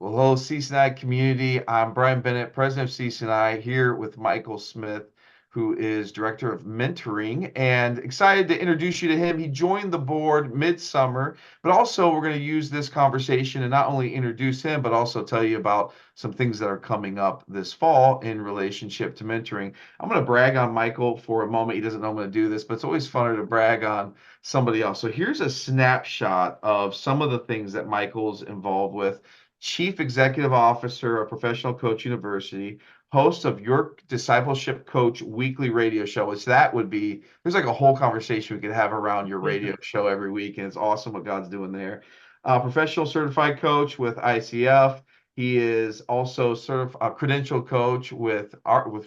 Well, hello, CCNI community. I'm Brian Bennett, president of CCNI, here with Michael Smith, who is director of mentoring, and excited to introduce you to him. He joined the board midsummer, but also we're going to use this conversation and not only introduce him, but also tell you about some things that are coming up this fall in relationship to mentoring. I'm going to brag on Michael for a moment. He doesn't know I'm going to do this, but it's always funner to brag on somebody else. So here's a snapshot of some of the things that Michael's involved with. Chief Executive Officer of Professional Coach University, host of Your Discipleship Coach weekly radio show, which that would be, there's like a whole conversation we could have around your Yeah. radio show every week, and it's awesome what God's doing there. Professional certified coach with ICF. He is also a credential coach with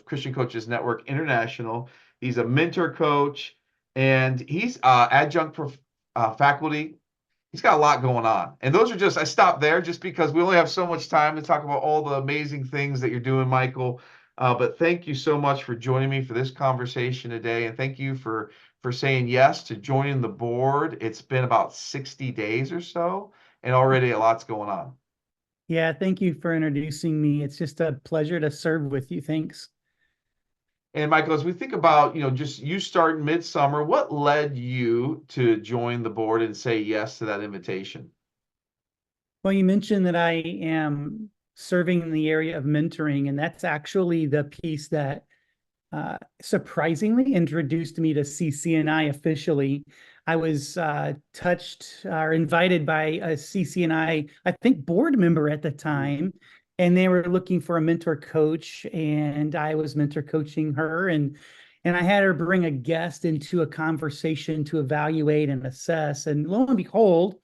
Christian Coaches Network International. He's a mentor coach, and he's adjunct faculty. He's got a lot going on. And those are just, I stopped there just because we only have so much time to talk about all the amazing things that you're doing, Michael. But thank you so much for joining me for this conversation today. And thank you for saying yes to joining the board. It's been about 60 days or so, and already a lot's going on. Yeah, thank you for introducing me. It's just a pleasure to serve with you. Thanks. And Michael, as we think about, just you starting midsummer, what led you to join the board and say yes to that invitation? Well, you mentioned that I am serving in the area of mentoring, and that's actually the piece that surprisingly introduced me to CCNI officially. I was touched or invited by a CCNI, I think, board member at the time, and they were looking for a mentor coach, and I was mentor coaching her, and I had her bring a guest into a conversation to evaluate and assess. And lo and behold,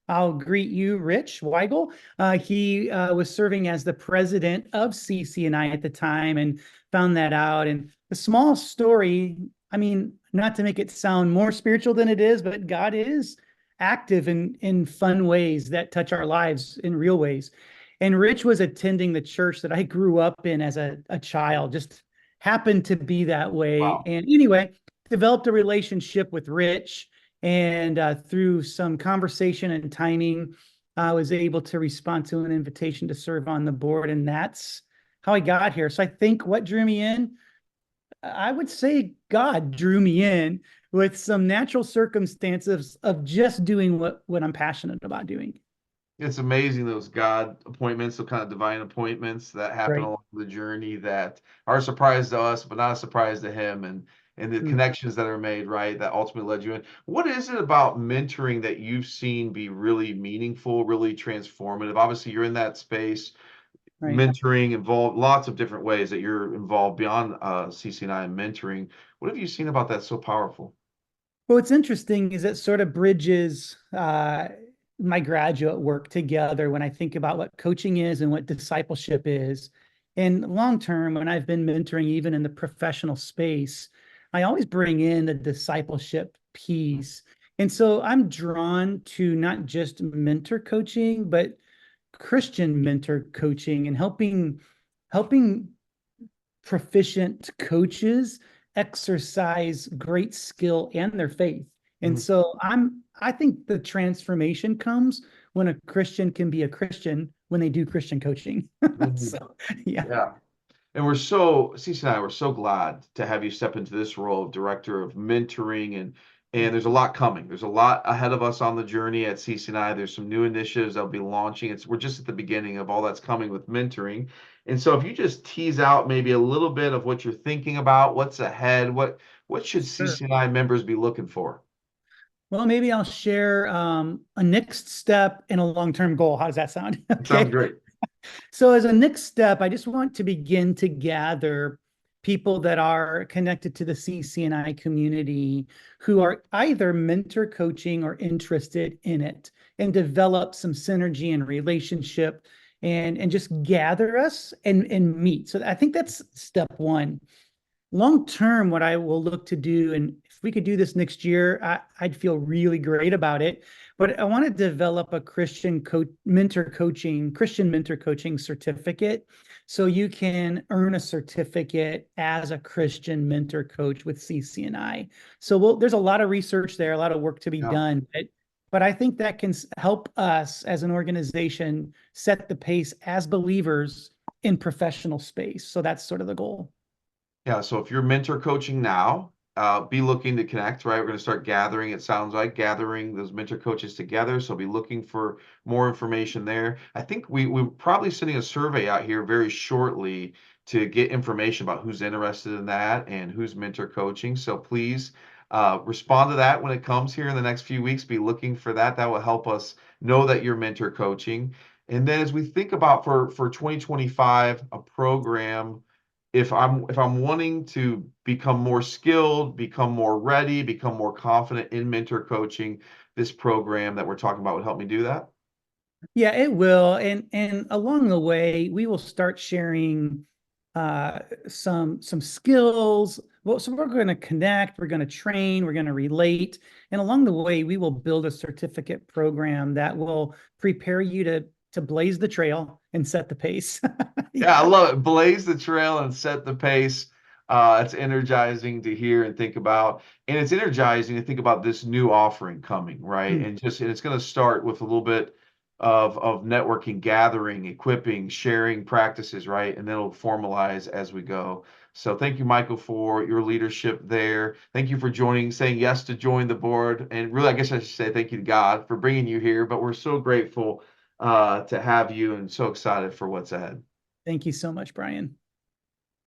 I'll greet you, Rich Weigel. He was serving as the president of CCNI at the time and found that out. And the small story, I mean, not to make it sound more spiritual than it is, but God is active in fun ways that touch our lives in real ways. And Rich was attending the church that I grew up in as a child, just happened to be that way. Wow. And anyway, developed a relationship with Rich. And through some conversation and timing, I was able to respond to an invitation to serve on the board. And that's how I got here. So I think what drew me in, I would say God drew me in with some natural circumstances of just doing what I'm passionate about doing. It's amazing those God appointments, those kind of divine appointments that happen Right. along the journey that are a surprise to us, but not a surprise to him, and the Mm. connections that are made, right, that ultimately led you in. What is it about mentoring that you've seen be really meaningful, really transformative? Obviously, you're in that space, Right. mentoring involved lots of different ways that you're involved beyond CCNI and mentoring. What have you seen about that so powerful? Well, what's interesting is it sort of bridges my graduate work together when I think about what coaching is and what discipleship is. And long term, when I've been mentoring, even in the professional space, I always bring in the discipleship piece. And so I'm drawn to not just mentor coaching, but Christian mentor coaching and helping proficient coaches exercise great skill and their faith. And Mhm. so I think the transformation comes when a Christian can be a Christian when they do Christian coaching. Mhm. So yeah. Yeah. And Cece and I, we're so glad to have you step into this role of director of mentoring, and there's a lot coming. There's a lot ahead of us on the journey at CCNI. There's some new initiatives that'll be launching. We're just at the beginning of all that's coming with mentoring. And so if you just tease out maybe a little bit of what you're thinking about, what's ahead, what should Sure. CCNI members be looking for? Well, maybe I'll share a next step and a long-term goal. How does that sound? It sounds Okay. great. So, as a next step, I just want to begin to gather people that are connected to the CCNI community who are either mentor coaching or interested in it and develop some synergy and relationship and just gather us and meet. So, I think that's step one. Long term, what I will look to do, and if we could do this next year, I'd feel really great about it. But I want to develop a Christian mentor coaching certificate. So you can earn a certificate as a Christian mentor coach with CCNI. So there's a lot of research there, a lot of work to be Yeah. done. But but I think that can help us as an organization set the pace as believers in professional space. So that's sort of the goal. Yeah, so if you're mentor coaching now, be looking to connect, right? We're going to start gathering, it sounds like, gathering those mentor coaches together. So be looking for more information there. I think we're probably sending a survey out here very shortly to get information about who's interested in that and who's mentor coaching. So please respond to that when it comes here in the next few weeks. Be looking for that. That will help us know that you're mentor coaching. And then as we think about for 2025, a program, if I'm wanting to become more skilled, become more ready, become more confident in mentor coaching, this program that we're talking about would help me do that. Yeah, it will. And along the way, we will start sharing some skills. Well, so we're going to connect, we're going to train, we're going to relate. And along the way, we will build a certificate program that will prepare you to blaze the trail and set the pace. Yeah, I Yeah. love it. Blaze the trail and set the pace. It's energizing to hear and think about, and it's energizing to think about this new offering coming, right? Mm. And it's going to start with a little bit of networking, gathering, equipping, sharing practices, right? And then it'll formalize as we go. So thank you, Michael, for your leadership there. Thank you for joining, saying yes to join the board, and really, I guess I should say thank you to God for bringing you here. But we're so grateful to have you, and so excited for what's ahead. Thank you so much, Brian.